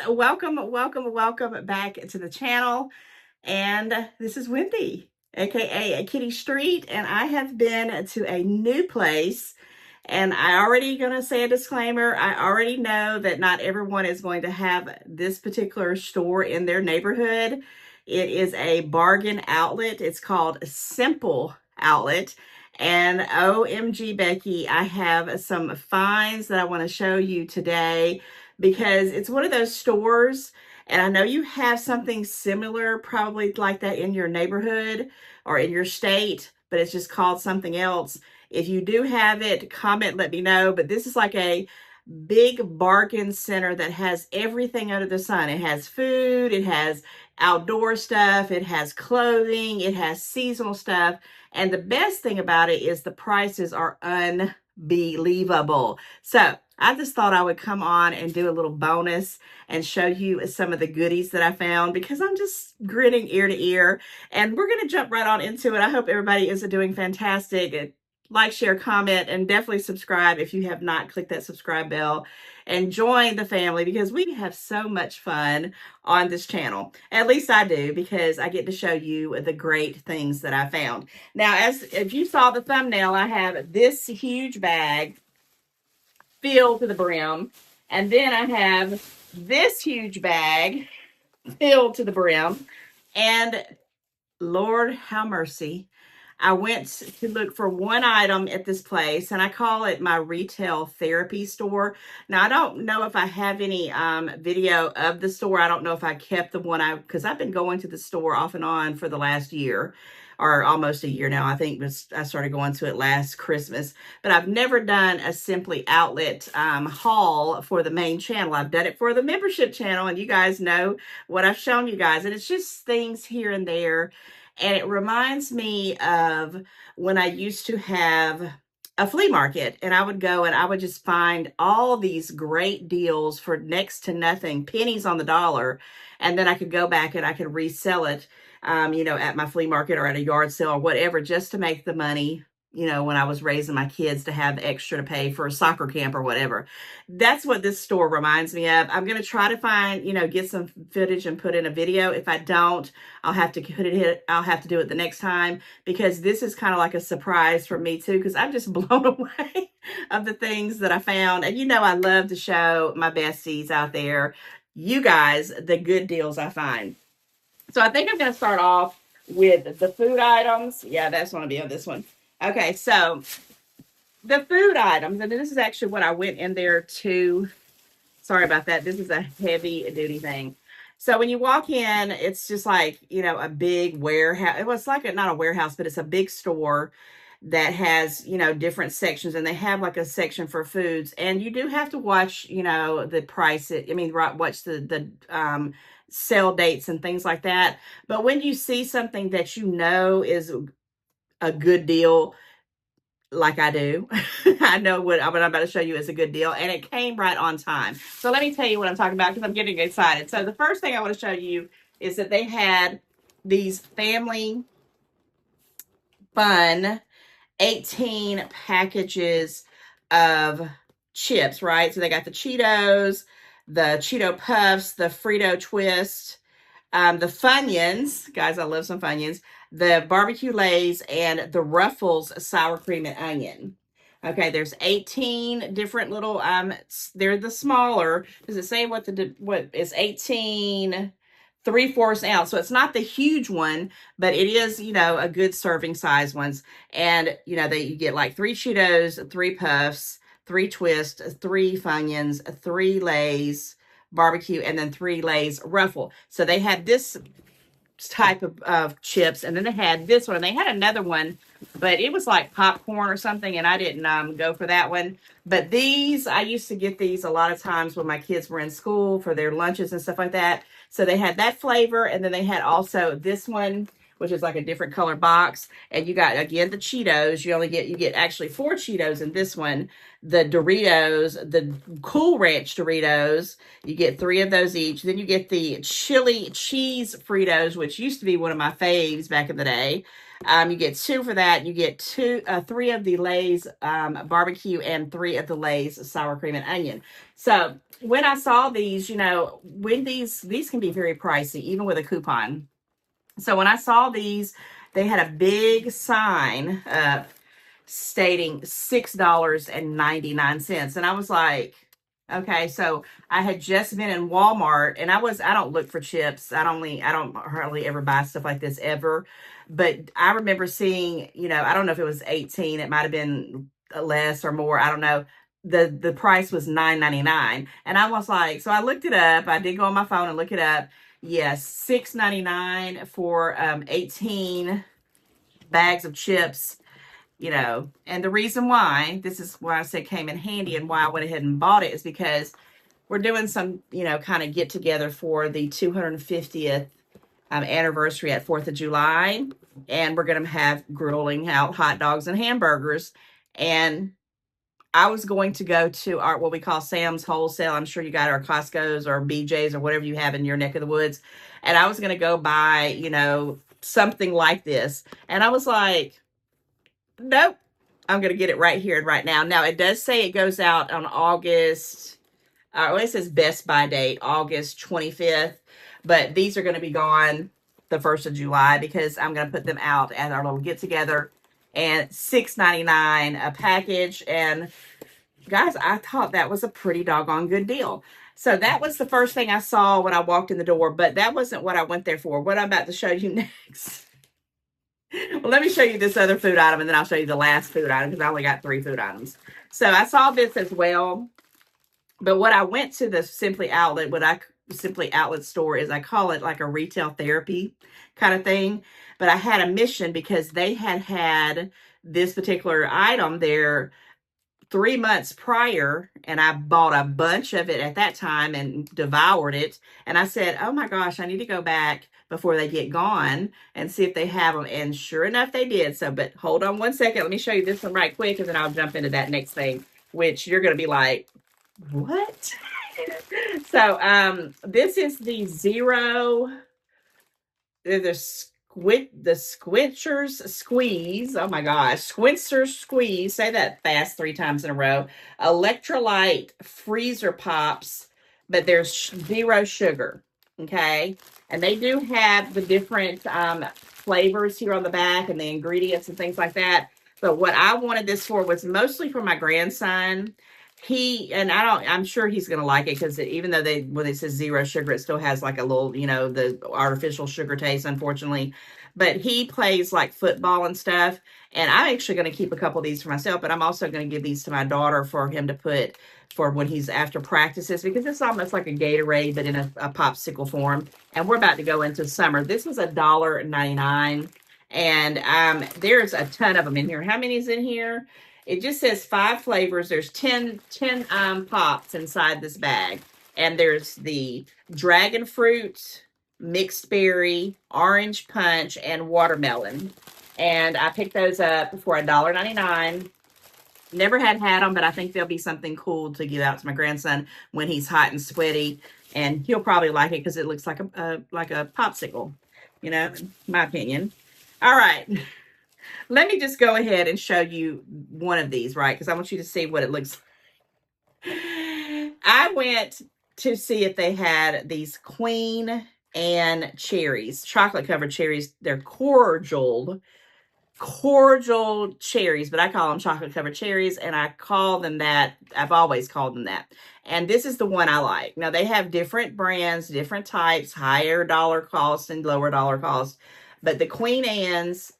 Welcome back to the channel. And this is Wendy, aka Kitty Street, and I have been to a new place. And I already gonna say a disclaimer. I already know that not everyone is going to have this particular store in their neighborhood. It is a bargain outlet. It's called Simple Outlet. And OMG, Becky, I have some finds that I want to show you today because it's one of those stores, and I know you have something similar, probably like that in your neighborhood or in your state, but it's just called something else. If you do have it, comment, let me know. But this is like a big bargain center that has everything under the sun. It has food, it has outdoor stuff, it has clothing, it has seasonal stuff. And the best thing about it is the prices are unbelievable. So I just thought I would come on and do a little bonus and show you some of the goodies that I found because I'm just grinning ear to ear. And we're going to jump right on into it. I hope everybody is doing fantastic. Like, share, comment, and definitely subscribe if you have not clicked that subscribe bell, and join the family because we have so much fun on this channel. At least I do, because I get to show you the great things that I found. Now, as if you saw the thumbnail, I have this huge bag filled to the brim, and then I have this huge bag filled to the brim, and Lord have mercy, I went to look for one item at this place, and I call it my retail therapy store. Now, I don't know if I have any video of the store. I don't know if I kept the one because I've been going to the store off and on for the last year, or almost a year now. I think I started going to it last Christmas, but I've never done a Simply Outlet haul for the main channel. I've done it for the membership channel, and you guys know what I've shown you guys, and it's just things here and there. And it reminds me of when I used to have a flea market, and I would go and I would just find all these great deals for next to nothing, pennies on the dollar. And then I could go back and I could resell it, at my flea market or at a yard sale or whatever, just to make the money, when I was raising my kids to have extra to pay for a soccer camp or whatever. That's what this store reminds me of. I'm going to try to find, get some footage and put in a video. If I don't, I'll have to I'll have to do it the next time, because this is kind of like a surprise for me too, because I'm just blown away of the things that I found. And I love to show my besties out there, you guys, the good deals I find. So I think I'm going to start off with the food items. Yeah, that's going to be on this one. Okay, so the food items, and this is actually what I went in there to. Sorry about that. This is a heavy duty thing. So when you walk in, it's just like, a big warehouse. It was like not a warehouse, but it's a big store that has, different sections, and they have like a section for foods. And you do have to watch, the price. Watch the sale dates and things like that. But when you see something that is a good deal, like I do, I know what I'm about to show you is a good deal, and it came right on time. So let me tell you what I'm talking about, because I'm getting excited. So the first thing I want to show you is that they had these family fun 18 packages of chips, right? So they got the Cheetos, the Cheeto Puffs, the Frito Twist, the Funyuns. Guys, I love some Funyuns. The barbecue Lays, and the Ruffles sour cream and onion. Okay, there's 18 different little, they're the smaller. Does it say what is 18 3/4 ounce? So it's not the huge one, but it is, a good serving size ones. And, you get like 3 Cheetos, 3 Puffs, 3 Twists, 3 Funyuns, 3 Lays, barbecue, and then 3 Lays Ruffle. So they had this type of chips, and then they had this one, and they had another one, but it was like popcorn or something, and I didn't go for that one. But these, I used to get these a lot of times when my kids were in school for their lunches and stuff like that. So they had that flavor, and then they had also this one, which is like a different color box. And you got, again, the Cheetos. You get actually 4 Cheetos in this one. The Doritos, the Cool Ranch Doritos, you get 3 of those each. Then you get the chili cheese Fritos, which used to be one of my faves back in the day. You get 2 for that. You get 3 of the Lay's barbecue and 3 of the Lay's sour cream and onion. So when I saw these, when these can be very pricey, even with a coupon. So when I saw these, they had a big sign stating $6.99. And I was like, okay, so I had just been in Walmart, and I don't look for chips. I don't hardly ever buy stuff like this ever. But I remember seeing, I don't know if it was 18, it might have been less or more. I don't know. The price was $9.99. And I was like, so I looked it up. I did go on my phone and look it up. Yes, $6.99 for 18 bags of chips. And the reason why, this is why I said came in handy and why I went ahead and bought it, is because we're doing some, kind of get together for the 250th anniversary at 4th of July. And we're going to have grilling out hot dogs and hamburgers. And I was going to go to our, what we call Sam's Wholesale. I'm sure you got our Costco's or BJ's or whatever you have in your neck of the woods. And I was going to go buy, something like this. And I was like, nope, I'm going to get it right here and right now. Now, it does say it goes out on August, it says Best Buy date, August 25th. But these are going to be gone the 1st of July because I'm going to put them out at our little get-together. And $6.99 a package. And guys, I thought that was a pretty doggone good deal. So that was the first thing I saw when I walked in the door. But that wasn't what I went there for. What I'm about to show you next. Well, let me show you this other food item, and then I'll show you the last food item because I only got 3 food items. So I saw this as well. But what I went to the Simply Outlet, Simply Outlet store is, I call it like a retail therapy kind of thing. But I had a mission because they had this particular item there 3 months prior, and I bought a bunch of it at that time and devoured it. And I said, oh my gosh, I need to go back before they get gone and see if they have them. And sure enough, they did. So, but hold on one second. Let me show you this one right quick, and then I'll jump into that next thing, which you're going to be like, what? So, this is the the Squinchers Squeeze. Oh my gosh. Squinchers Squeeze. Say that fast 3 times in a row. Electrolyte freezer pops, but there's 0 sugar. Okay. And they do have the different flavors here on the back and the ingredients and things like that. But what I wanted this for was mostly for my grandson. I'm sure he's going to like it because even though when it says 0 sugar, it still has like a little, the artificial sugar taste, unfortunately. But he plays like football and stuff. And I'm actually going to keep a couple of these for myself, but I'm also going to give these to my daughter for him to put for when he's after practices, because it's almost like a Gatorade, but in a popsicle form. And we're about to go into summer. This was $1.99. And there's a ton of them in here. How many is in here? It just says 5 flavors. There's 10 pops inside this bag. And there's the dragon fruit, mixed berry, orange punch, and watermelon. And I picked those up for $1.99. Never had them, but I think they'll be something cool to give out to my grandson when he's hot and sweaty. And he'll probably like it because it looks like a popsicle, in my opinion. All right. Let me just go ahead and show you one of these, right? Because I want you to see what it looks like. I went to see if they had these Queen Anne cherries, chocolate-covered cherries. They're cordial cherries, but I call them chocolate-covered cherries, and I call them that. I've always called them that. And this is the one I like. Now, they have different brands, different types, higher dollar cost and lower dollar cost. But the Queen Anne's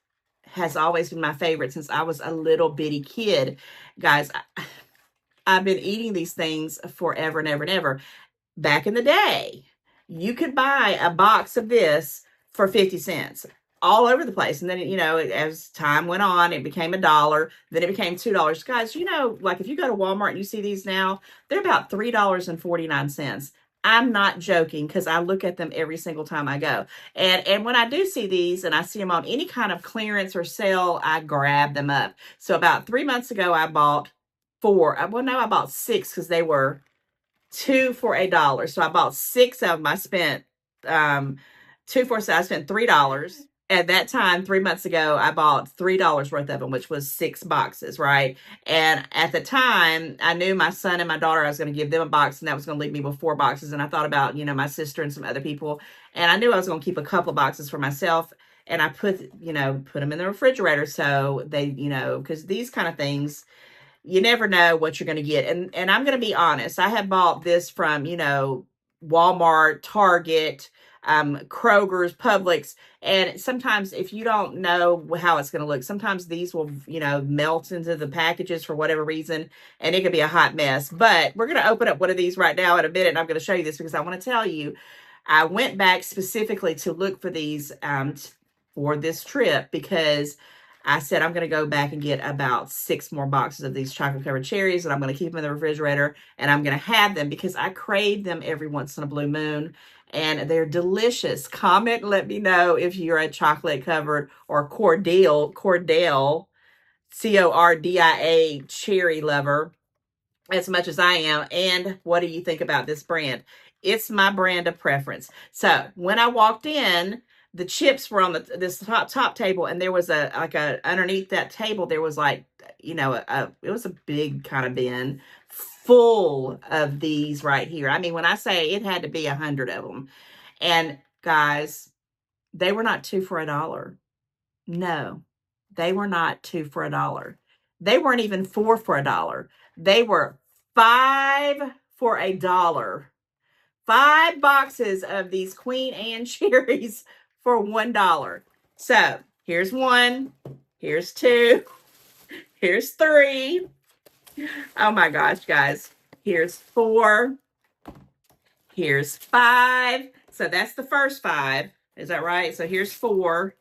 has always been my favorite since I was a little bitty kid. Guys, I've been eating these things forever and ever and ever. Back in the day, you could buy a box of this for 50 cents all over the place. And then, as time went on, it became $1. Then it became $2. Guys, like if you go to Walmart and you see these now, they're about $3.49. I'm not joking because I look at them every single time I go. And when I do see these and I see them on any kind of clearance or sale, I grab them up. So about 3 months ago, I bought 4. Well, no, I bought 6 because they were 2 for $1. So I bought 6 of them. I spent 2 for, so I spent $3. at that time, 3 months ago, I bought $3 worth of them, which was 6 boxes, right? And at the time, I knew my son and my daughter, I was going to give them a box, and that was going to leave me with 4 boxes. And I thought about, my sister and some other people, and I knew I was going to keep a couple of boxes for myself. And I put them in the refrigerator so they, because these kind of things, you never know what you're going to get. And I'm going to be honest. I have bought this from, Walmart, Target, Kroger's, Publix. And sometimes if you don't know how it's going to look, sometimes these will, melt into the packages for whatever reason, and it could be a hot mess. But we're going to open up one of these right now in a minute, and I'm going to show you this because I want to tell you, I went back specifically to look for these for this trip because I said I'm going to go back and get about 6 more boxes of these chocolate covered cherries, and I'm going to keep them in the refrigerator, and I'm going to have them because I crave them every once in a blue moon, and they're delicious. Comment and let me know if you're a chocolate covered or Cordial, Cordial, Cordia cherry lover as much as I am. And what do you think about this brand? It's my brand of preference. So when I walked in, the chips were on this top table, and there was a underneath that table there was like, it was a big kind of bin full of these right here. I mean, when I say it had to be 100 of them. And guys, they were not 2 for $1. No, they were not 2 for $1. They weren't even 4 for $1. They were 5 for $1. 5 boxes of these Queen Anne cherries for $1. So here's 1, here's 2, here's 3. Oh my gosh, guys. Here's 4, here's 5. So that's the first 5. Is that right? So here's 4.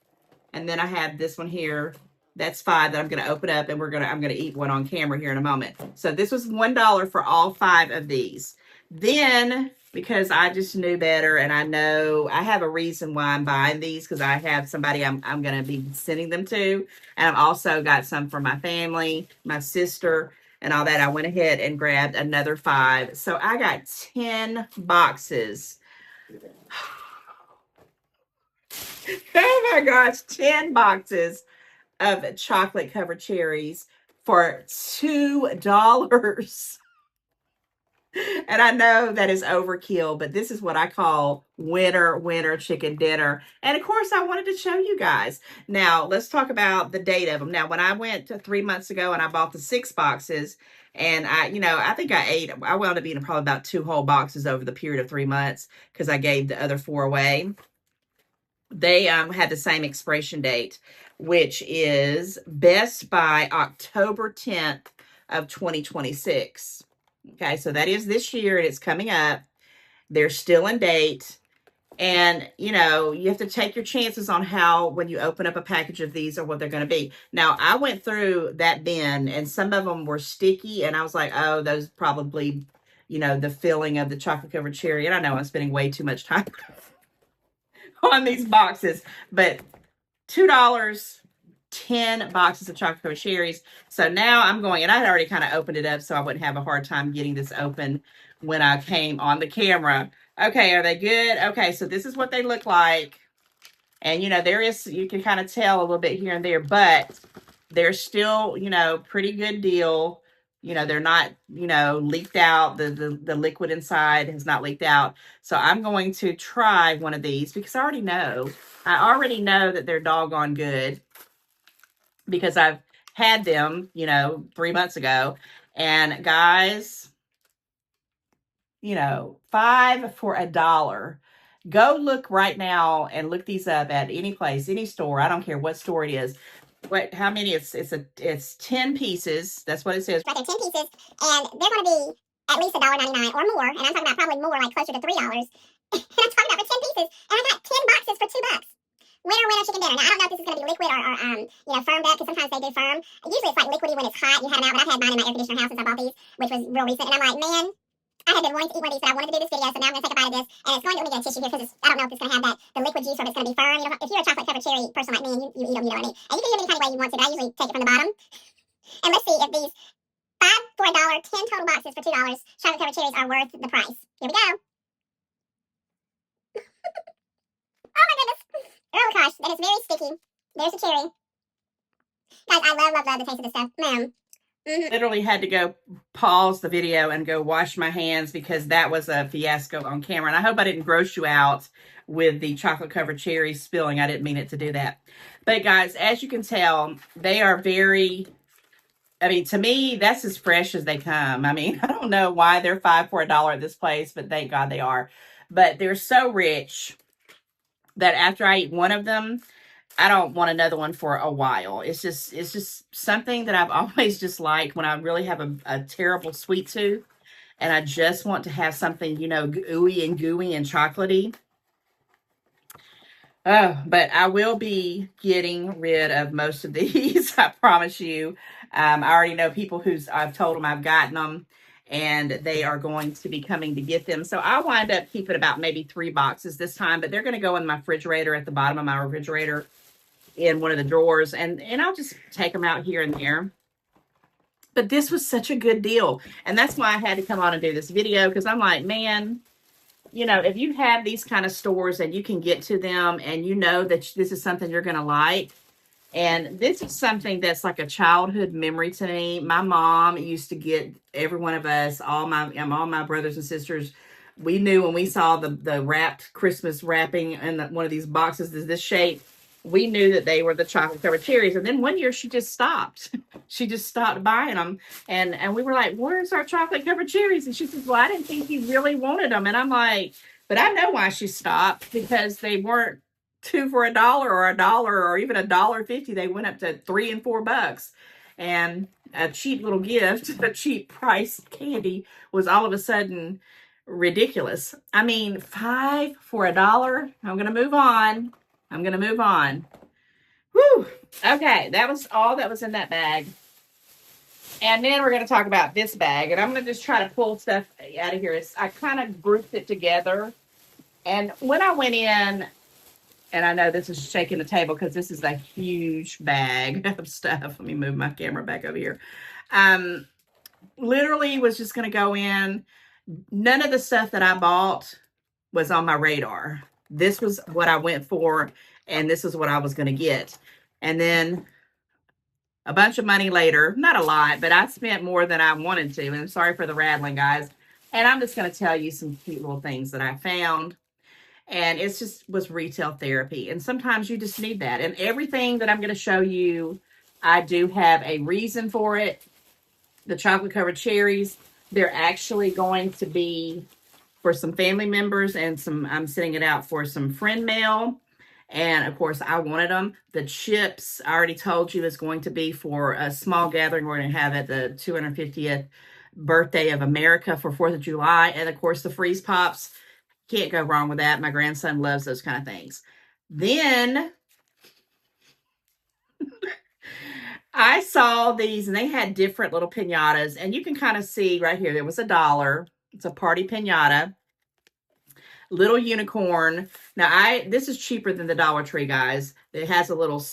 And then I have this one here. That's 5 that I'm going to open up, and I'm going to eat one on camera here in a moment. So this was $1 for all 5 of these. Then, because I just knew better, and I know I have a reason why I'm buying these, because I have somebody I'm going to be sending them to. And I've also got some for my family, my sister, and all that. I went ahead and grabbed another 5. So I got 10 boxes. Oh my gosh, 10 boxes of chocolate covered cherries for $2. And I know that is overkill, but this is what I call winter chicken dinner. And of course, I wanted to show you guys. Now, let's talk about the date of them. Now, when I went 3 months ago and I bought the 6 boxes, and I think I wound up eating probably about 2 whole boxes over the period of 3 months because I gave the other 4 away. They had the same expiration date, which is best by October 10th of 2026. Okay, so that is this year, and it's coming up. They're still in date. And, you have to take your chances on when you open up a package of these or what they're going to be. Now, I went through that bin, and some of them were sticky, and I was like, oh, those probably, the filling of the chocolate covered cherry. And I know I'm spending way too much time on these boxes, but $2, 10 boxes of chocolate covered cherries. So now I'm going, and I had already kind of opened it up so I wouldn't have a hard time getting this open when I came on the camera. Okay, are they good? Okay, so this is what they look like. And, you can kind of tell a little bit here and there, but they're still, pretty good deal. They're not, leaked out. The liquid inside has not leaked out. So I'm going to try one of these because I already know that they're doggone good because I've had them, 3 months ago. And guys, 5 for $1. Go look right now and look these up at any place, any store. I don't care what store it is. How many? It's 10 pieces. That's what it says. Right, they're 10 pieces, and they're going to be at least $1.99 or more. And I'm talking about probably more, like closer to $3. And I'm talking about for 10 pieces, and I got 10 boxes for $2. Winter chicken dinner. Now I don't know if this is going to be liquid or firmed up, because sometimes they do firm. Usually it's like liquidy when it's hot. You have them out, but I've had mine in my air conditioner house since I bought these, which was real recent. And I'm like, man, I have been wanting to eat one of these, but I wanted to do this video, so now I'm going to take a bite of this. And it's going to, let me get a tissue here, because I don't know if it's going to have the liquid juice or if it's going to be firm. If you're a chocolate covered cherry person like me, and you eat them, you know what I mean. And you can eat them any kind of way you want to, but I usually take it from the bottom. And let's see if these 5 for $1, 10 total boxes for $2 chocolate covered cherries are worth the price. Here we go. Oh my goodness. Oh gosh, that is very sticky. you. There's the cherry. Guys, I love the taste of this stuff. Ma'am. Literally had to go pause the video and go wash my hands because that was a fiasco on camera. And I hope I didn't gross you out with the chocolate covered cherries spilling. I didn't mean it to do that. But guys, as you can tell, they are very, I mean, to me, that's as fresh as they come. I mean, I don't know why they're $5 for $1 at this place, but thank God they are. But they're so rich that after I eat one of them, I don't want another one for a while. It's just something that I've always just liked when I really have a terrible sweet tooth and I just want to have something, you know, ooey and gooey and chocolatey. Oh, but I will be getting rid of most of these. I promise you. I already know people I've told them I've gotten them and they are going to be coming to get them. So I'll wind up keeping about maybe 3 boxes this time, but they're going to go in my refrigerator at the bottom of my refrigerator in one of the drawers, and I'll just take them out here and there. But this was such a good deal, and that's why I had to come on and do this video, because I'm like, man, you know, if you have these kind of stores and you can get to them and you know that this is something you're going to like, and this is something that's like a childhood memory to me. My mom used to get every one of us, all my brothers and sisters. We knew when we saw the wrapped Christmas wrapping in one of these boxes is this shape. We knew that they were the chocolate covered cherries. And then one year she just stopped. She just stopped buying them. And we were like, where's our chocolate covered cherries? And she says, well, I didn't think you really wanted them. And I'm like, but I know why she stopped, because they weren't 2 for $1 or $1 or even $1.50. They went up to $3 and $4. And a cheap little gift, a cheap price candy was all of a sudden ridiculous. I mean, 5 for $1. I'm going to move on. Whew. Okay, that was all that was in that bag. And then we're going to talk about this bag. And I'm going to just try to pull stuff out of here. I kind of grouped it together. And when I went in, and I know this is shaking the table because this is a huge bag of stuff. Let me move my camera back over here. Literally was just going to go in. None of the stuff that I bought was on my radar. This was what I went for, and this is what I was going to get. And then a bunch of money later, not a lot, but I spent more than I wanted to. And I'm sorry for the rattling, guys. And I'm just going to tell you some cute little things that I found. And it's just was retail therapy. And sometimes you just need that. And everything that I'm going to show you, I do have a reason for it. The chocolate covered cherries, they're actually going to be for some family members, and I'm sending it out for some friend mail. And of course I wanted them. The chips, I already told you, is going to be for a small gathering we're going to have at the 250th birthday of America for 4th of July. And of course the freeze pops, can't go wrong with that. My grandson loves those kind of things. Then I saw these, and they had different little piñatas, and you can kind of see right here, there was $1. It's a party piñata. Little unicorn. Now, this is cheaper than the Dollar Tree, guys. It has a little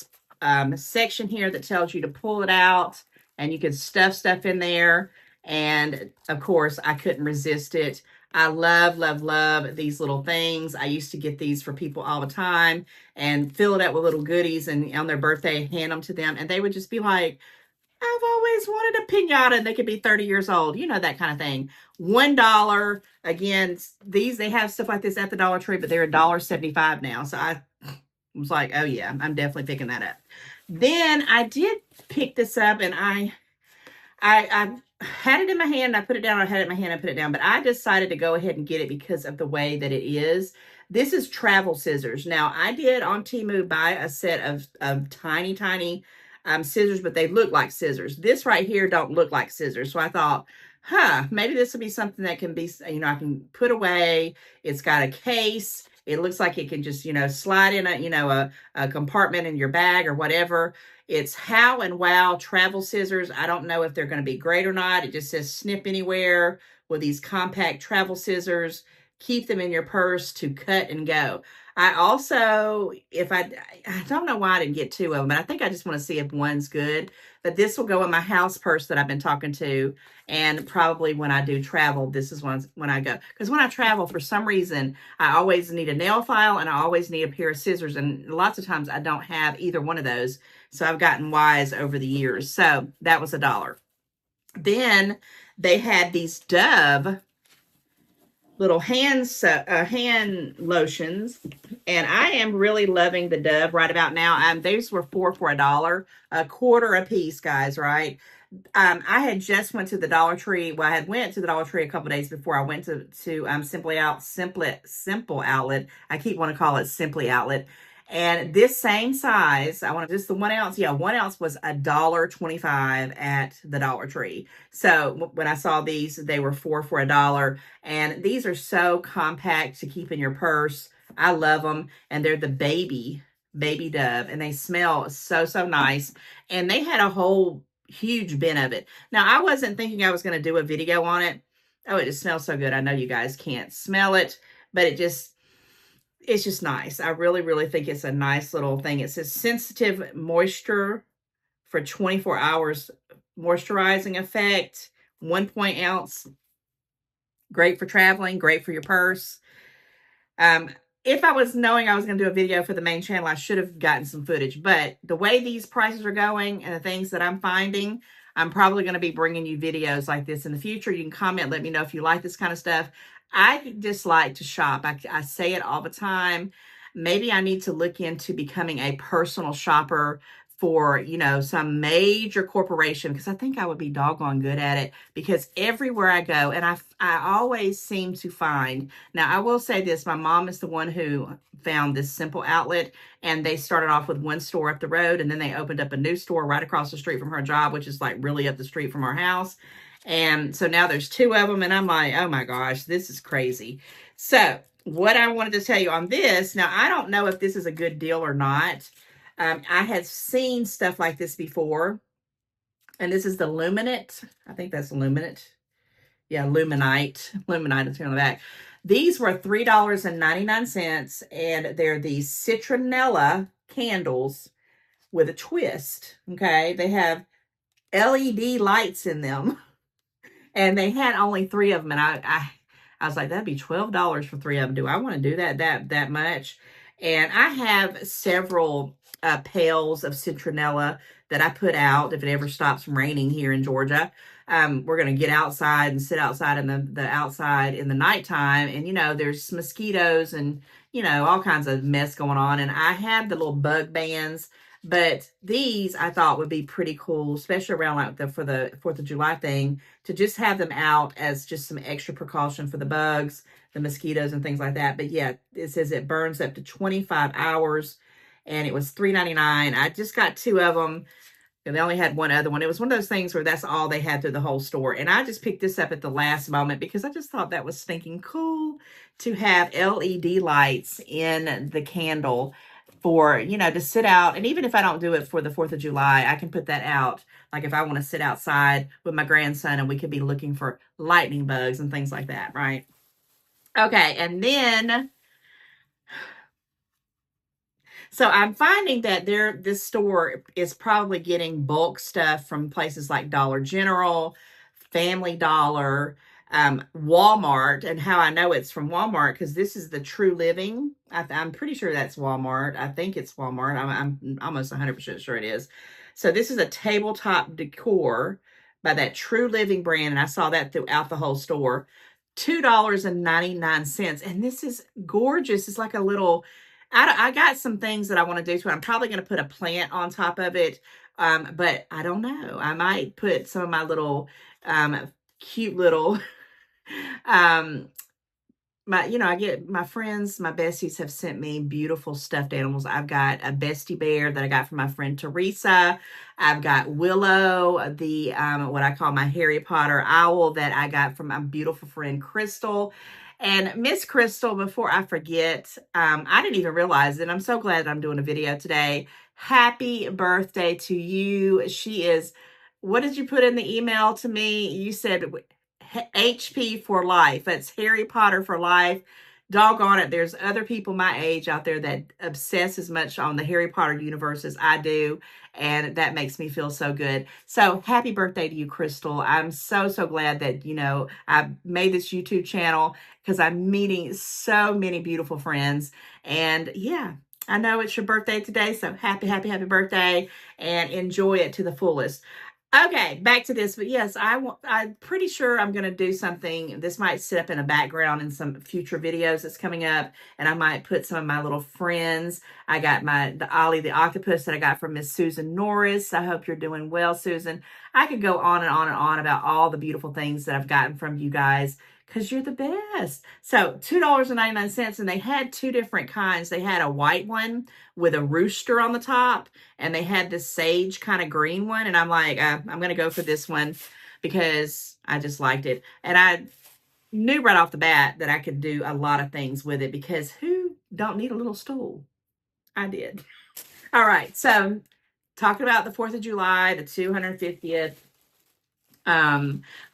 section here that tells you to pull it out, and you can stuff stuff in there. And, of course, I couldn't resist it. I love these little things. I used to get these for people all the time and fill it up with little goodies, and on their birthday, hand them to them. And they would just be like, I've always wanted a piñata, and they could be 30 years old. You know, that kind of thing. $1. Again, they have stuff like this at the Dollar Tree, but they're $1.75 now. So I was like, oh yeah, I'm definitely picking that up. Then I did pick this up, and I had it in my hand. I put it down. I had it in my hand. I put it down. But I decided to go ahead and get it because of the way that it is. This is travel scissors. Now, I did on Temu buy a set of tiny scissors, but they look like scissors. This right here don't look like scissors. So I thought, maybe this will be something that can be, you know, I can put away. It's got a case. It looks like it can just, you know, slide in a compartment in your bag or whatever. It's How and Wow travel scissors. I don't know if they're going to be great or not. It just says snip anywhere with these compact travel scissors. keep them in your purse to cut and go. I also, I don't know why I didn't get two of them, but I think I just want to see if one's good. But this will go in my house purse that I've been talking to. And probably when I do travel, this is when I go. Because when I travel, for some reason, I always need a nail file and I always need a pair of scissors. And lots of times I don't have either one of those. So I've gotten wise over the years. So that was $1. Then they had these Dove little hand lotions, and I am really loving the Dove right about now. These were 4 for $1, a quarter a piece, guys. Right? I had just went to the Dollar Tree. Well, I had went to the Dollar Tree a couple days before I went to Simple Outlet. I keep wanting to call it Simply Outlet. And this same size, I want just the 1 ounce. Yeah, 1 ounce was $1.25 at the Dollar Tree. So when I saw these, they were 4 for $1. And these are so compact to keep in your purse. I love them. And they're the baby Dove. And they smell so, so nice. And they had a whole huge bin of it. Now, I wasn't thinking I was going to do a video on it. Oh, it just smells so good. I know you guys can't smell it, but it's just nice. I really, really think it's a nice little thing. It says sensitive moisture for 24 hours moisturizing effect, 1 ounce. Great for traveling, great for your purse. If I was knowing I was going to do a video for the main channel, I should have gotten some footage. But the way these prices are going and the things that I'm finding, I'm probably going to be bringing you videos like this in the future. You can comment, let me know if you like this kind of stuff. I just like to shop. I say it all the time. Maybe I need to look into becoming a personal shopper for, some major corporation, because I think I would be doggone good at it, because everywhere I go, and I always seem to find. Now, I will say this, my mom is the one who found this Simple Outlet, and they started off with one store up the road, and then they opened up a new store right across the street from her job, which is like really up the street from our house. And so now there's two of them, and I'm like, oh my gosh, this is crazy. So what I wanted to tell you on this, now I don't know if this is a good deal or not. I had seen stuff like this before, and this is the Luminate. I think that's Luminate. Yeah, Luminite. Luminite is here on the back. These were $3.99, and they're these citronella candles with a twist. Okay, they have LED lights in them, and they had only 3 of them, and I was like, that'd be $12 for 3 of them. Do I want to do that much? And I have several pails of citronella that I put out if it ever stops raining here in Georgia. We're going to get outside and sit outside in the outside in the nighttime. And, there's mosquitoes and, all kinds of mess going on. And I have the little bug bans, but these I thought would be pretty cool, especially around like for the 4th of July thing, to just have them out as just some extra precaution for the bugs, the mosquitoes and things like that. But yeah, it says it burns up to 25 hours. And it was $3.99. I just got 2 of them. And they only had one other one. It was one of those things where that's all they had through the whole store. And I just picked this up at the last moment because I just thought that was stinking cool to have LED lights in the candle for, to sit out. And even if I don't do it for the 4th of July, I can put that out. Like if I want to sit outside with my grandson and we could be looking for lightning bugs and things like that, right? Okay, and then... So I'm finding that this store is probably getting bulk stuff from places like Dollar General, Family Dollar, Walmart. And how I know it's from Walmart, because this is the True Living. I'm pretty sure that's Walmart. I think it's Walmart. I'm almost 100% sure it is. So this is a tabletop decor by that True Living brand. And I saw that throughout the whole store. $2.99. And this is gorgeous. It's like a little... I got some things that I want to do to it. I'm probably going to put a plant on top of it. But I don't know. I might put some of my little cute little I get my friends, my besties have sent me beautiful stuffed animals. I've got a bestie bear that I got from my friend Teresa. I've got Willow, the what I call my Harry Potter owl that I got from my beautiful friend Crystal. And Miss Crystal, before I forget, I didn't even realize it. I'm so glad I'm doing a video today. Happy birthday to you. She is, what did you put in the email to me? You said HP for life. That's Harry Potter for life. Doggone it, there's other people my age out there that obsess as much on the Harry Potter universe as I do, and that makes me feel so good. So happy birthday to you, Crystal. I'm so, so glad that, I made this YouTube channel because I'm meeting so many beautiful friends. And yeah, I know it's your birthday today, so happy, happy, happy birthday, and enjoy it to the fullest. Okay, back to this. But yes, I'm pretty sure I'm going to do something. This might sit up in a background in some future videos that's coming up. And I might put some of my little friends. I got the Ollie the octopus that I got from Miss Susan Norris. I hope you're doing well, Susan. I could go on and on and on about all the beautiful things that I've gotten from you guys, because you're the best. So $2.99, and they had two different kinds. They had a white one with a rooster on the top, and they had this sage kind of green one. And I'm like, I'm going to go for this one because I just liked it. And I knew right off the bat that I could do a lot of things with it, because who don't need a little stool? I did. All right. So talking about the 4th of July, the 250th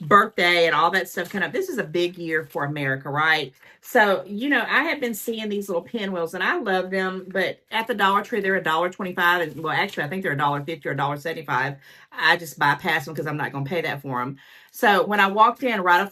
birthday and all that stuff kind of, this is a big year for America, right? So, I have been seeing these little pinwheels and I love them, but at the Dollar Tree, they're $1.25. And well, actually, I think they're $1.50 or $1.75. I just bypass them because I'm not going to pay that for them. So when I walked in right off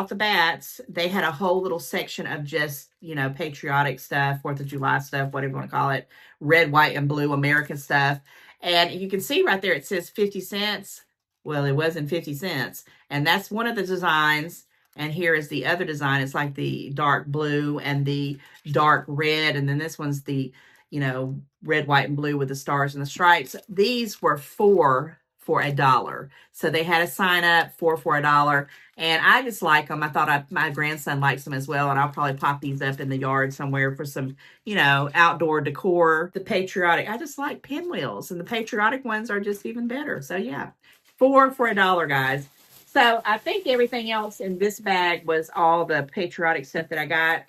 the bat, they had a whole little section of just, patriotic stuff, 4th of July stuff, whatever you want to call it, red, white, and blue American stuff. And you can see right there, it says 50 cents. Well, it wasn't 50 cents. And that's one of the designs. And here is the other design. It's like the dark blue and the dark red. And then this one's the, red, white, and blue with the stars and the stripes. These were four for $1. So they had a sign up for $1. And I just like them. I thought my grandson likes them as well. And I'll probably pop these up in the yard somewhere for some, outdoor decor. The Patriotic, I just like pinwheels. And the Patriotic ones are just even better. So yeah. 4 for $1, guys. So I think everything else in this bag was all the patriotic stuff that I got.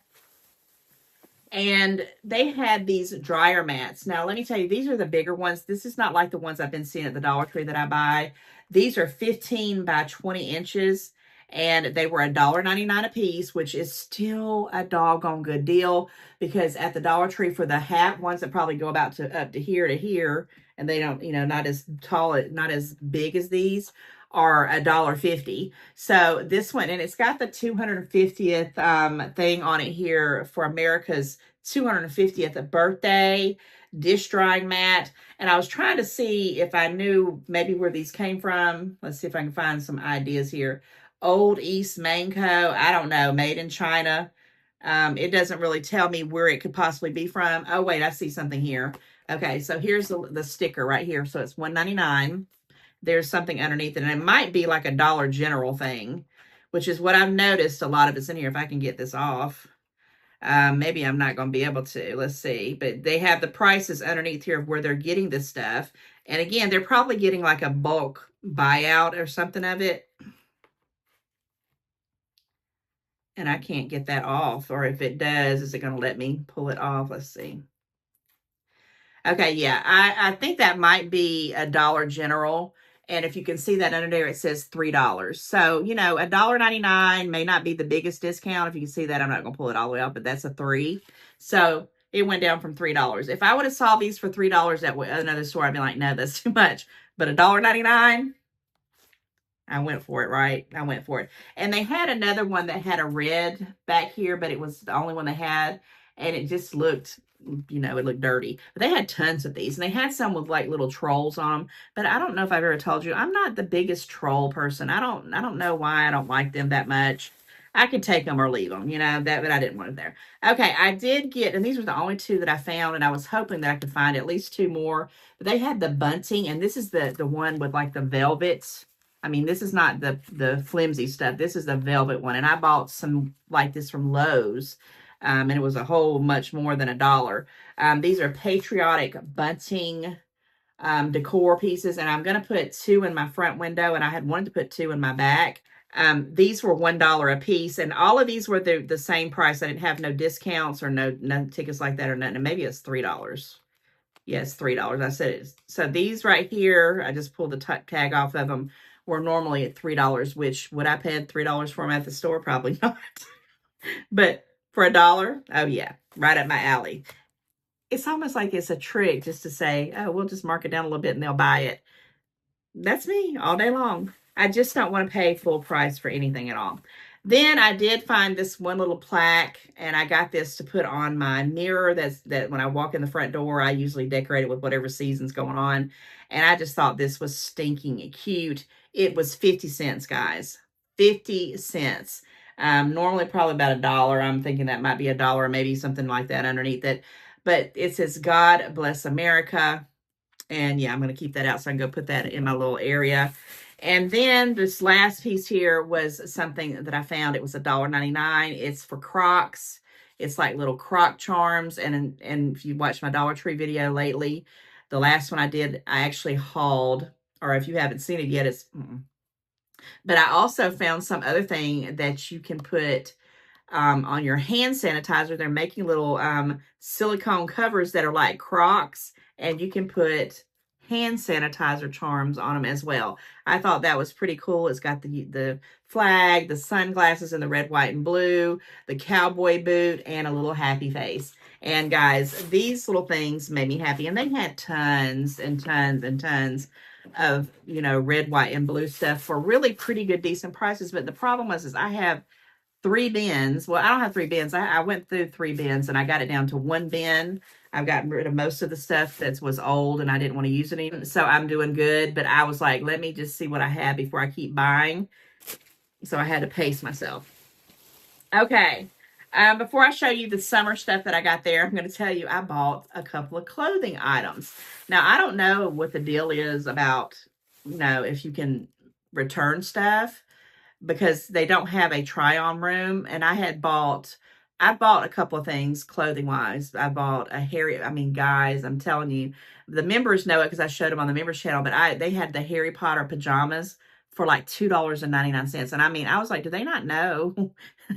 And they had these dryer mats. Now, let me tell you, these are the bigger ones. This is not like the ones I've been seeing at the Dollar Tree that I buy. These are 15 by 20 inches. And they were $1.99 a piece, which is still a doggone good deal, because at the Dollar Tree, for the hat ones that probably go about up to here, and they don't, not as tall, not as big as these, are $1.50. So this one, and it's got the 250th thing on it here for America's 250th birthday dish drying mat. And I was trying to see if I knew maybe where these came from. Let's see if I can find some ideas here. Old East Mainco, I don't know, made in China. It doesn't really tell me where it could possibly be from. Oh, wait, I see something here. Okay, so here's the sticker right here. So it's $1.99. There's something underneath it, and it might be like a Dollar General thing, which is what I've noticed. A lot of it's in here. If I can get this off. Maybe I'm not going to be able to. Let's see. But they have the prices underneath here of where they're getting this stuff. And again, they're probably getting like a bulk buyout or something of it. And I can't get that off. Or if it does, is it going to let me pull it off? Let's see. Okay, yeah. I think that might be a Dollar General. And if you can see that under there, it says $3. So, $1.99 may not be the biggest discount. If you can see that, I'm not going to pull it all the way up, but that's a 3. So it went down from $3. If I would have saw these for $3 at another store, I'd be like, no, that's too much. But $1.99, I went for it, right? I went for it. And they had another one that had a red back here, but it was the only one they had. And it just looked, it looked dirty. But they had tons of these. And they had some with like little trolls on them. But I don't know if I've ever told you, I'm not the biggest troll person. I don't know why I don't like them that much. I could take them or leave them, but I didn't want it there. Okay, I did get, and these were the only 2 that I found, and I was hoping that I could find at least 2 more. But they had the bunting, and this is the one with like the velvets. I mean, this is not the flimsy stuff. This is the velvet one. And I bought some like this from Lowe's. And it was a whole much more than $1. These are patriotic bunting decor pieces. And I'm going to put 2 in my front window. And I had wanted to put 2 in my back. These were $1 a piece. And all of these were the same price. I didn't have no discounts or no tickets like that or nothing. And maybe it's $3. Yes, $3. I said it. So these right here, I just pulled the tag off of them, were normally at $3, which would I pay $3 for them at the store? Probably not. But for $1, oh yeah, right up my alley. It's almost like it's a trick just to say, oh, we'll just mark it down a little bit and they'll buy it. That's me all day long. I just don't want to pay full price for anything at all. Then I did find this one little plaque, and I got this to put on my mirror. That when I walk in the front door, I usually decorate it with whatever season's going on. And I just thought this was stinking cute. It was 50 cents, guys. 50 cents. Normally probably about $1. I'm thinking that might be $1, maybe something like that underneath it. But it says, God bless America. And yeah, I'm going to keep that out so I can go put that in my little area. And then this last piece here was something that I found. It was $1.99. It's for Crocs. It's like little Croc charms. And if you watched my Dollar Tree video lately, the last one I did, I actually hauled, or if you haven't seen it yet, it's, but I also found some other thing that you can put on your hand sanitizer. They're making little silicone covers that are like Crocs, and you can put hand sanitizer charms on them as well. I thought that was pretty cool. It's got the flag, the sunglasses in the red, white, and blue, the cowboy boot, and a little happy face. And guys, these little things made me happy. And they had tons and tons and tons of, you know, red, white, and blue stuff for really pretty good, decent prices. But the problem was, is I have 3 bins. Well, I don't have 3 bins. I went through 3 bins and I got it down to 1 bin. I've gotten rid of most of the stuff that was old and I didn't want to use it even. So I'm doing good. But I was like, let me just see what I have before I keep buying. So I had to pace myself. Okay. Before I show you the summer stuff that I got there, I'm going to tell you I bought a couple of clothing items. Now, I don't know what the deal is about, you know, if you can return stuff, because they don't have a try-on room. And I bought a couple of things clothing wise. I bought guys, I'm telling you, the members know it because I showed them on the members channel, but they had the Harry Potter pajamas for like $2.99. And I was like, do they not know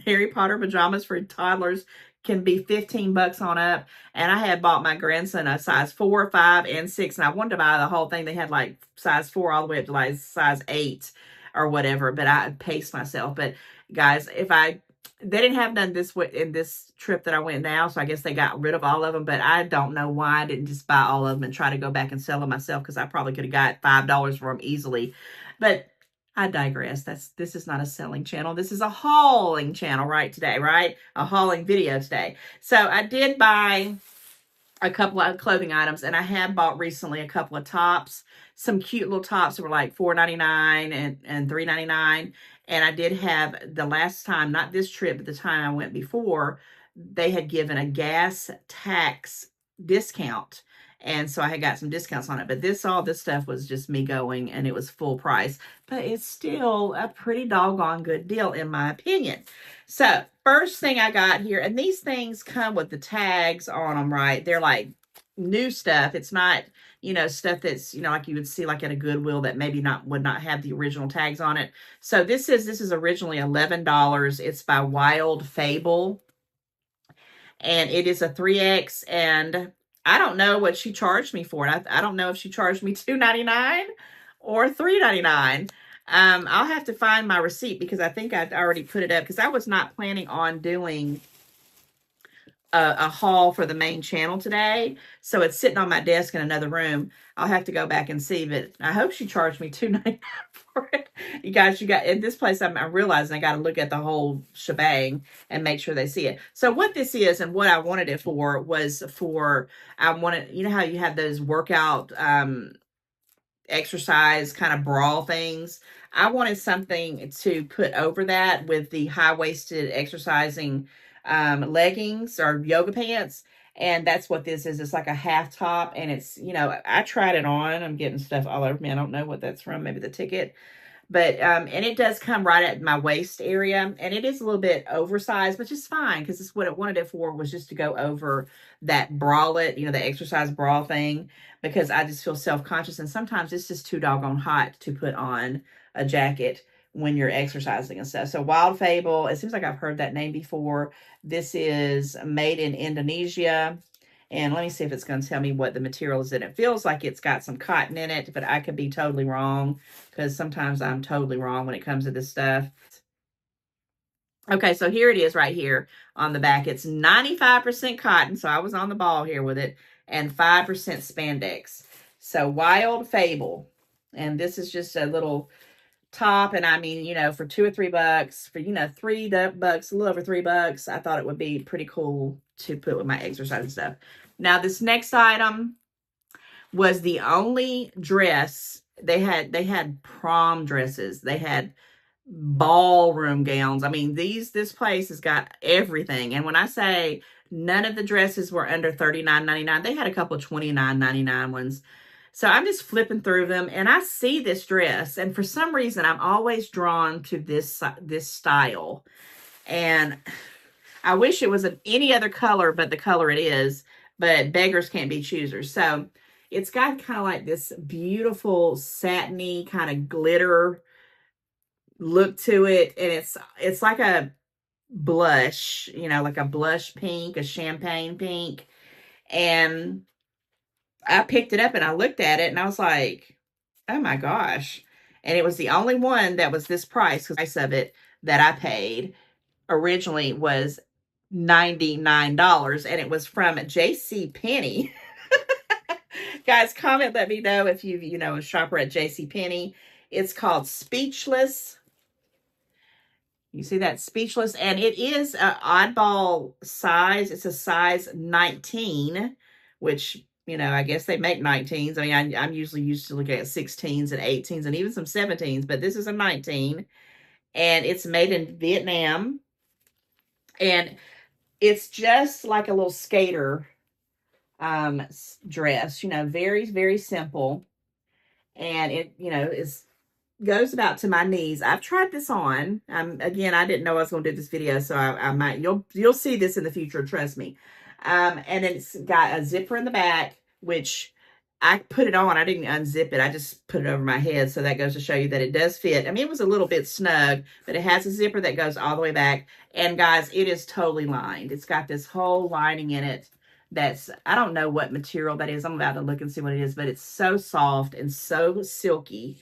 Harry Potter pajamas for toddlers can be 15 bucks on up? And I had bought my grandson a size 4, 5, and 6, and I wanted to buy the whole thing. They had like size 4 all the way up to like size 8 or whatever, but I paced myself. But guys, they didn't have none in this trip that I went now, so I guess they got rid of all of them. But I don't know why I didn't just buy all of them and try to go back and sell them myself, because I probably could have got $5 for them easily. But I digress. This is not a selling channel. This is a hauling channel today, right? A hauling video today. So I did buy a couple of clothing items, and I have bought recently a couple of tops, some cute little tops that were like $4.99 and $3.99. And I did have the last time, not this trip, but the time I went before, they had given a gas tax discount. And so I had got some discounts on it. But all this stuff was just me going, and it was full price. But it's still a pretty doggone good deal, in my opinion. So first thing I got here, and these things come with the tags on them, right? They're like new stuff. It's not, stuff that's, like you would see like at a Goodwill that maybe would not have the original tags on it. So this is originally $11. It's by Wild Fable. And it is a 3X, and I don't know what she charged me for it. I don't know if she charged me $2.99 or $3.99. I'll have to find my receipt, because I think I already put it up, because I was not planning on doing a haul for the main channel today. So it's sitting on my desk in another room. I'll have to go back and see, but I hope she charged me $2.99 for it. You guys, at this place, I'm realizing I got to look at the whole shebang and make sure they see it. So what this is, and what I wanted it for, was I wanted, you know how you have those workout exercise kind of bra things. I wanted something to put over that with the high-waisted exercising leggings or yoga pants. And that's what this is. It's like a half top, and it's, I tried it on. I'm getting stuff all over me. I don't know what that's from. Maybe the ticket. But, and it does come right at my waist area, and it is a little bit oversized, which is fine, because it's what I wanted it for, was just to go over that bralette, the exercise bra thing, because I just feel self-conscious, and sometimes it's just too doggone hot to put on a jacket when you're exercising and stuff. So Wild Fable, it seems like I've heard that name before. This is made in Indonesia, And let me see if it's going to tell me what the material is in it. It feels like it's got some cotton in it, but I could be totally wrong because sometimes I'm totally wrong when it comes to this stuff. Okay, so here it is right here on the back. It's 95% cotton, so I was on the ball here with it, and 5% spandex. So Wild Fable. And this is just a little top, and I mean, you know, for $2 or $3, for, you know, $3, a little over $3, I thought it would be pretty cool to put with my exercise and stuff. Now, this next item was the only dress they had prom dresses. They had ballroom gowns. I mean, this place has got everything. And when I say none of the dresses were under $39.99, they had a couple of $29.99 ones. So I'm just flipping through them, and I see this dress, and for some reason I'm always drawn to this style. And I wish it was any other color but the color it is, but beggars can't be choosers. So it's got kind of like this beautiful satiny kind of glitter look to it, and it's like a blush, you know, like a blush pink, a champagne pink. And I picked it up and I looked at it and I was like, oh my gosh. And it was the only one that was this price, because the price of it that I paid originally was $99, and it was from J.C. Penney. Guys, comment, let me know if you know, a shopper at J.C. Penney. It's called Speechless. You see that? Speechless. And it is an oddball size. It's a size 19, which, you know, I guess they make 19s. I mean, I'm usually used to looking at 16s and 18s and even some 17s, but this is a 19. And it's made in Vietnam. And it's just like a little skater dress, you know, very, very simple. And it, you know, goes about to my knees. I've tried this on. Again, I didn't know I was going to do this video, so I might, you'll see this in the future, trust me. And it's got a zipper in the back, which I put it on. I didn't unzip it. I just put it over my head, so that goes to show you that it does fit. I mean, it was a little bit snug, but it has a zipper that goes all the way back. And guys, it is totally lined. It's got this whole lining in it. I don't know what material that is. I'm about to look and see what it is, but it's so soft and so silky.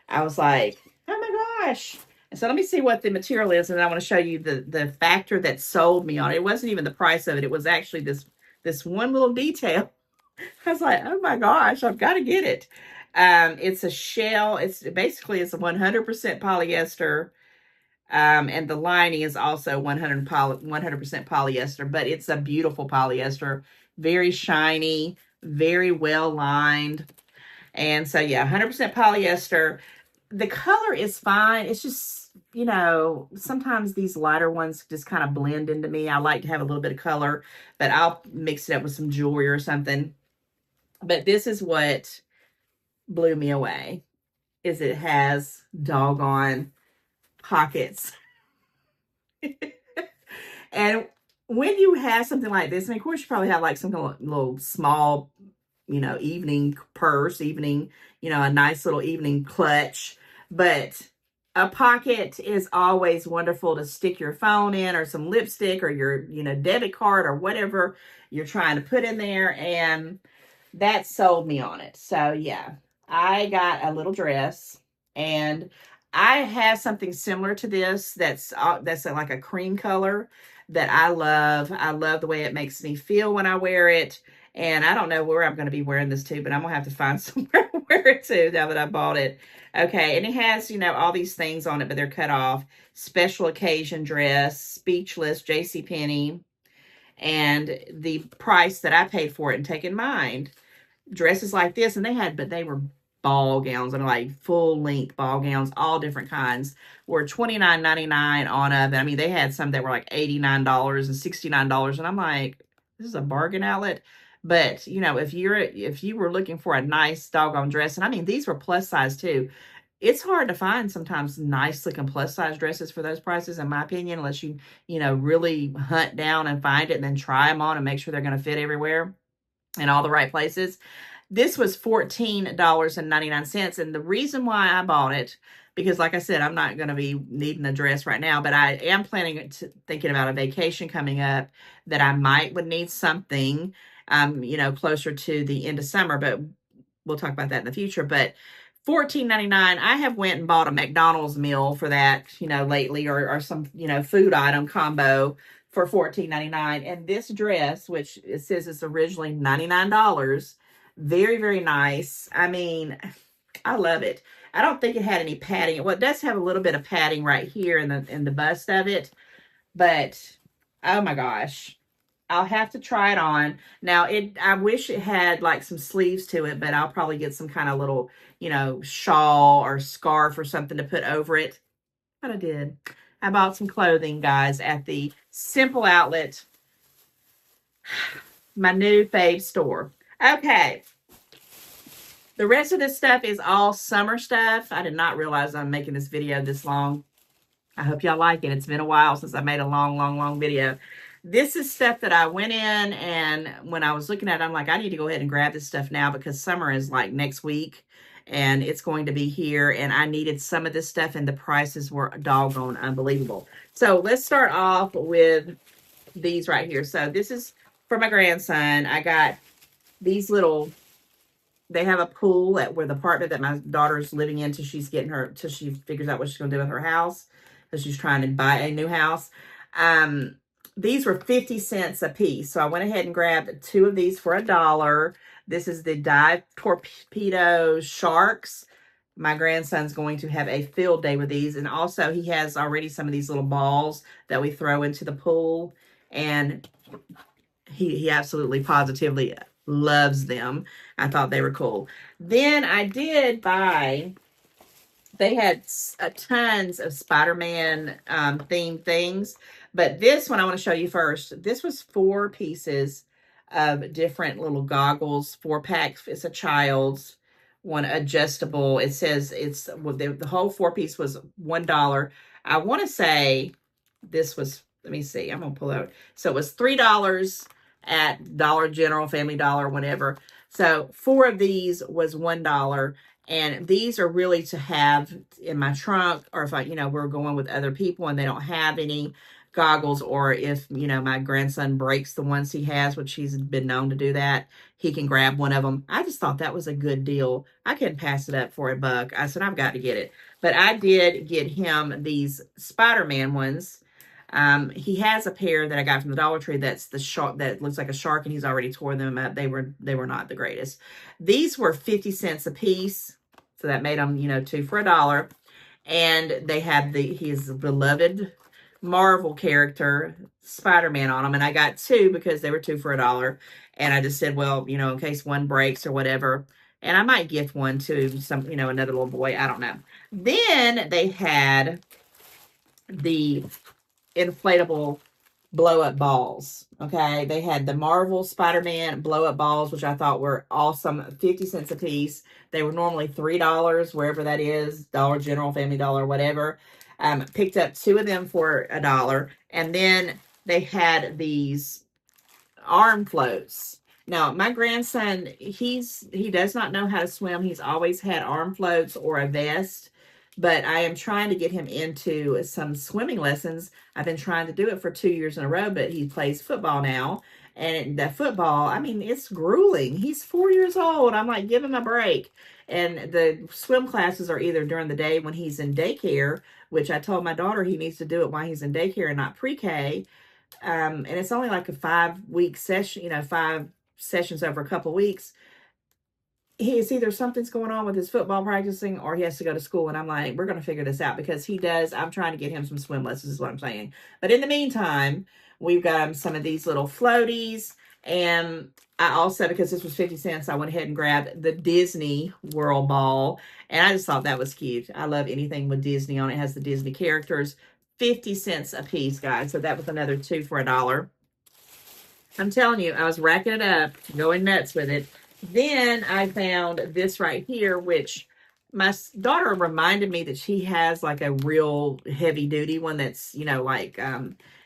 I was like, oh my gosh. And so let me see what the material is, and I want to show you the factor that sold me on it. It wasn't even the price of it. It was actually this one little detail. I was like, oh my gosh, I've got to get it. It's a shell. It's a 100% polyester. And the lining is also 100% polyester, but it's a beautiful polyester, very shiny, very well lined. And so, yeah, 100% polyester. The color is fine. It's just, you know, sometimes these lighter ones just kind of blend into me. I like to have a little bit of color, but I'll mix it up with some jewelry or something. But this is what blew me away, is it has doggone pockets. And when you have something like this, and of course you probably have like some kind of little small, you know, evening purse, you know, a nice little evening clutch. But a pocket is always wonderful to stick your phone in, or some lipstick, or your, you know, debit card, or whatever you're trying to put in there. And that sold me on it. So yeah, I got a little dress, and I have something similar to this that's like a cream color that I love. I love the way it makes me feel when I wear it. And I don't know where I'm going to be wearing this to, but I'm going to have to find somewhere to wear it to now that I bought it. Okay, and it has, you know, all these things on it, but they're cut off. Special occasion dress, Speechless, JCPenney. And the price that I paid for it, and take in mind, dresses like this, and they were ball gowns, and like full length ball gowns, all different kinds, were $29.99 on them. I mean, they had some that were like $89 and $69, and I'm like, this is a bargain outlet. But you know, if you were looking for a nice doggone dress, and I mean, these were plus size too. It's hard to find sometimes nice looking plus size dresses for those prices, in my opinion, unless you know, really hunt down and find it and then try them on and make sure they're going to fit everywhere in all the right places. This was $14.99. And the reason why I bought it, because like I said, I'm not going to be needing a dress right now, but I am thinking about a vacation coming up that I would need something. you know, closer to the end of summer, but we'll talk about that in the future. But $14.99, I have went and bought a McDonald's meal for that, you know, lately, or some, you know, food item combo for $14.99. And this dress, which it says it's originally $99, very, very nice. I mean, I love it. I don't think it had any padding. Well, it does have a little bit of padding right here in the bust of it, but oh my gosh. I'll have to try it on. Now, I wish it had like some sleeves to it, but I'll probably get some kind of little, you know, shawl or scarf or something to put over it. But I did. I bought some clothing, guys, at the Simple Outlet, my new fave store. Okay. The rest of this stuff is all summer stuff. I did not realize I'm making this video this long. I hope y'all like it. It's been a while since I made a long video. This is stuff that I went in, and when I was looking at it, I'm like, I need to go ahead and grab this stuff now because summer is like next week and it's going to be here, and I needed some of this stuff and the prices were doggone unbelievable. So let's start off with these right here. So this is for my grandson. I got these little, they have a pool at where the apartment that my daughter's living in till she figures out what she's going to do with her house. So she's trying to buy a new house. These were 50 cents a piece. So I went ahead and grabbed 2 of these for $1. This is the Dive Torpedo Sharks. My grandson's going to have a field day with these. And also he has already some of these little balls that we throw into the pool. And he absolutely positively loves them. I thought they were cool. Then I did buy, they had tons of Spider-Man themed things. But this one I want to show you first. This was 4 pieces of different little goggles, 4-pack. It's a child's one, adjustable. It says it's, well, the whole 4-piece was $1. I want to say this was, let me see, I'm going to pull out. So it was $3 at Dollar General, Family Dollar, whatever. So 4 of these was $1. And these are really to have in my trunk, or if I, you know, we're going with other people and they don't have any goggles, or if, you know, my grandson breaks the ones he has, which he's been known to do that, he can grab one of them. I just thought that was a good deal. I couldn't pass it up for $1. I said, I've got to get it. But I did get him these Spider-Man ones. He has a pair that I got from the Dollar Tree that's the shark, that looks like a shark, and he's already tore them up. They were not the greatest. These were 50 cents a piece, so that made them, you know, 2 for $1. And they had his beloved Marvel character Spider-Man on them, and I got 2 because they were 2 for $1. And I just said, well, you know, in case one breaks or whatever, and I might gift one to some, you know, another little boy. I don't know. Then they had the inflatable blow-up balls. Okay, they had the Marvel Spider-Man blow-up balls, which I thought were awesome. 50 cents a piece. They were normally $3 wherever that is, Dollar General, Family Dollar, whatever. Picked up 2 of them for $1. And then they had these arm floats. Now, my grandson, he does not know how to swim. He's always had arm floats or a vest. But I am trying to get him into some swimming lessons. I've been trying to do it for 2 years in a row, but he plays football now. And the football, I mean, it's grueling. He's 4 years old. I'm like, give him a break. And the swim classes are either during the day when he's in daycare, which I told my daughter he needs to do it while he's in daycare and not pre-K. And it's only like a 5-week session, you know, 5 sessions over a couple weeks. It's either something's going on with his football practicing or he has to go to school. And I'm like, we're going to figure this out because I'm trying to get him some swim lessons is what I'm saying. But in the meantime, we've got him some of these little floaties. And I also, because this was 50 cents, I went ahead and grabbed the Disney World ball. And I just thought that was cute. I love anything with Disney on it. It has the Disney characters. 50 cents a piece, guys. So that was another 2 for $1. I'm telling you, I was racking it up, going nuts with it. Then I found this right here, which my daughter reminded me that she has like a real heavy duty one that's, you know, like,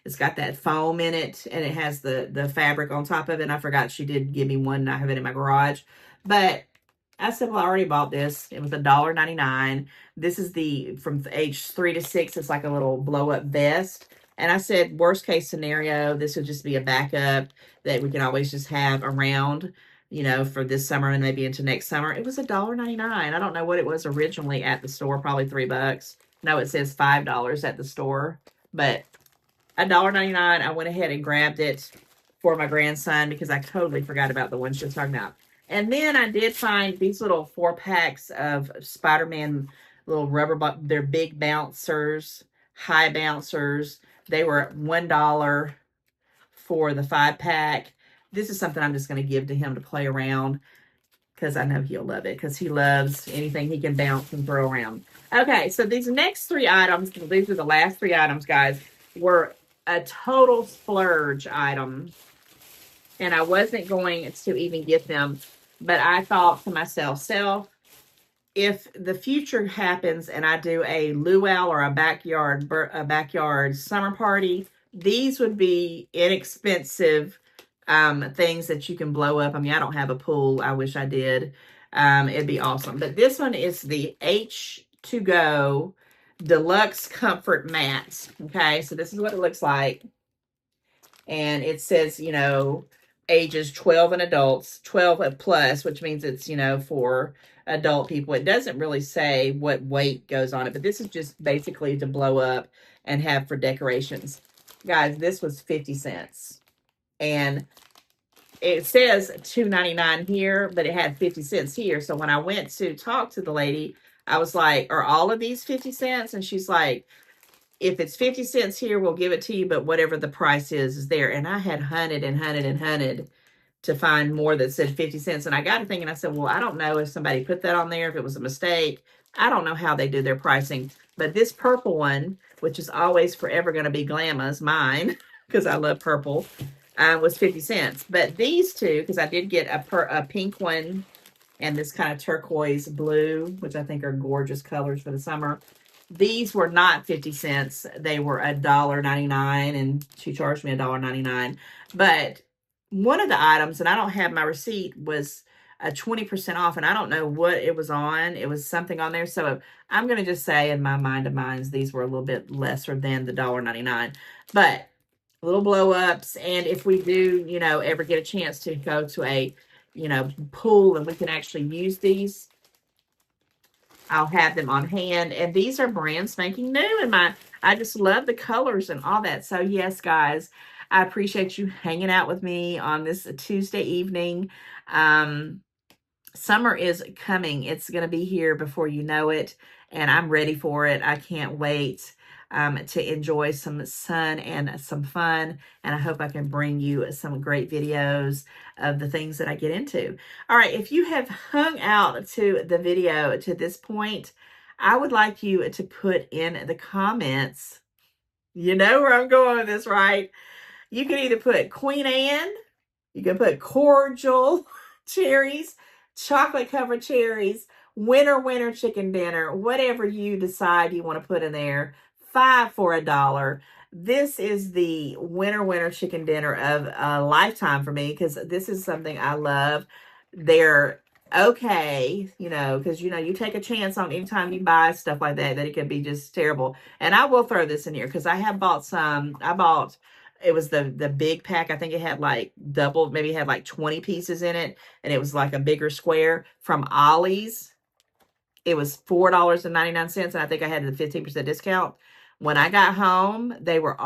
it's got that foam in it and it has the fabric on top of it. And I forgot she did give me one and I have it in my garage. But I said, well, I already bought this. It was $1.99. This is from age 3 to 6. It's like a little blow up vest. And I said, worst case scenario, this would just be a backup that we can always just have around, for this summer and maybe into next summer. It was $1.99. I don't know what it was originally at the store, probably $3. No, it says $5 at the store, but $1.99. I went ahead and grabbed it for my grandson because I totally forgot about the one she was talking about. And then I did find these little 4-packs of Spider-Man little they're big bouncers, high bouncers. They were $1 for the 5-pack. This is something I'm just going to give to him to play around because I know he'll love it because he loves anything he can bounce and throw around. Okay, so these next 3 items, these are the last 3 items, guys, were a total splurge item. And I wasn't going to even get them, but I thought to myself, if the future happens and I do a luau or a backyard summer party, these would be inexpensive things that you can blow up. I mean, I don't have a pool. I wish I did. It'd be awesome. But this one is the H2Go Deluxe Comfort Mats. Okay, so this is what it looks like. And it says, ages 12 and adults, 12 plus, which means it's, for adult people. It doesn't really say what weight goes on it, but this is just basically to blow up and have for decorations. Guys, this was 50 cents. And it says $2.99 here, but it had 50 cents here. So when I went to talk to the lady, I was like, are all of these 50 cents? And she's like, if it's 50 cents here, we'll give it to you, but whatever the price is there. And I had hunted and hunted and hunted to find more that said 50 cents. And I got to thinking, I said, well, I don't know if somebody put that on there, if it was a mistake. I don't know how they do their pricing. But this purple one, which is always forever going to be Glamma's, mine, because I love purple, was 50 cents. But these two, because I did get a pink one and this kind of turquoise blue, which I think are gorgeous colors for the summer. These were not 50 cents. They were $1.99, and she charged me $1.99. But one of the items, and I don't have my receipt, was a 20% off, and I don't know what it was on. It was something on there. So I'm going to just say in my mind of minds, these were a little bit lesser than the $1.99. But little blow ups. And if we do, ever get a chance to go to a, pool and we can actually use these, I'll have them on hand. And these are brand spanking new. And I just love the colors and all that. So yes, guys, I appreciate you hanging out with me on this Tuesday evening. Summer is coming. It's going to be here before you know it. And I'm ready for it. I can't wait to enjoy some sun and some fun. And I hope I can bring you some great videos of the things that I get into. All right, if you have hung out to the video to this point, I would like you to put in the comments, you know where I'm going with this, right? You can either put Queen Anne, you can put Cordial cherries, chocolate covered cherries, winter chicken dinner, whatever you decide you want to put in there. 5 for $1. This is the winter chicken dinner of a lifetime for me, because this is something I love. They're okay, because you take a chance on anytime you buy stuff like that it can be just terrible. And I will throw this in here because I have bought some. It was the big pack. I think it had like double, maybe it had like 20 pieces in it, and it was like a bigger square from Ollie's. It was $4.99, and I think I had the 15% discount. When I got home, they were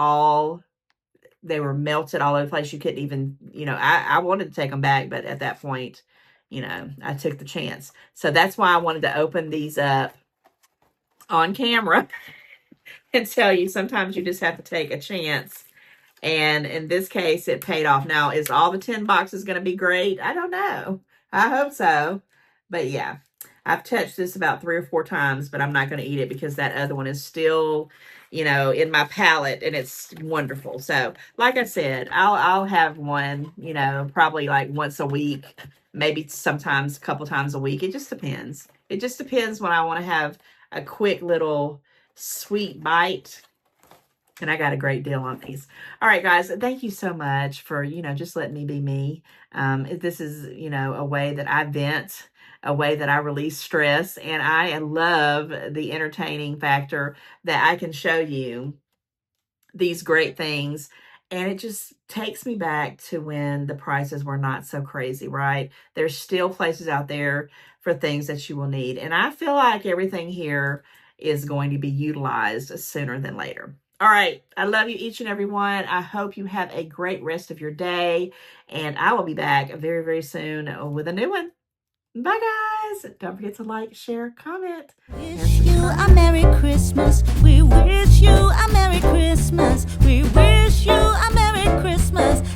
melted all over the place. You couldn't even, I wanted to take them back, but at that point, I took the chance. So that's why I wanted to open these up on camera and tell you sometimes you just have to take a chance. And in this case, it paid off. Now, is all the 10 boxes going to be great? I don't know. I hope so. But yeah, I've touched this about 3 or 4 times, but I'm not going to eat it because that other one is still, in my palate, and it's wonderful. So like I said, I'll have one, probably like once a week, maybe sometimes a couple times a week. It just depends. It just depends when I want to have a quick little sweet bite. And I got a great deal on these. All right, guys, thank you so much for, just letting me be me. This is, a way that I vent, a way that I release stress. And I love the entertaining factor that I can show you these great things. And it just takes me back to when the prices were not so crazy, right? There's still places out there for things that you will need. And I feel like everything here is going to be utilized sooner than later. All right. I love you each and every one. I hope you have a great rest of your day. And I will be back very, very soon with a new one. Bye, guys. Don't forget to like, share, comment. Wish you a Merry Christmas. We wish you a Merry Christmas. We wish you a Merry Christmas.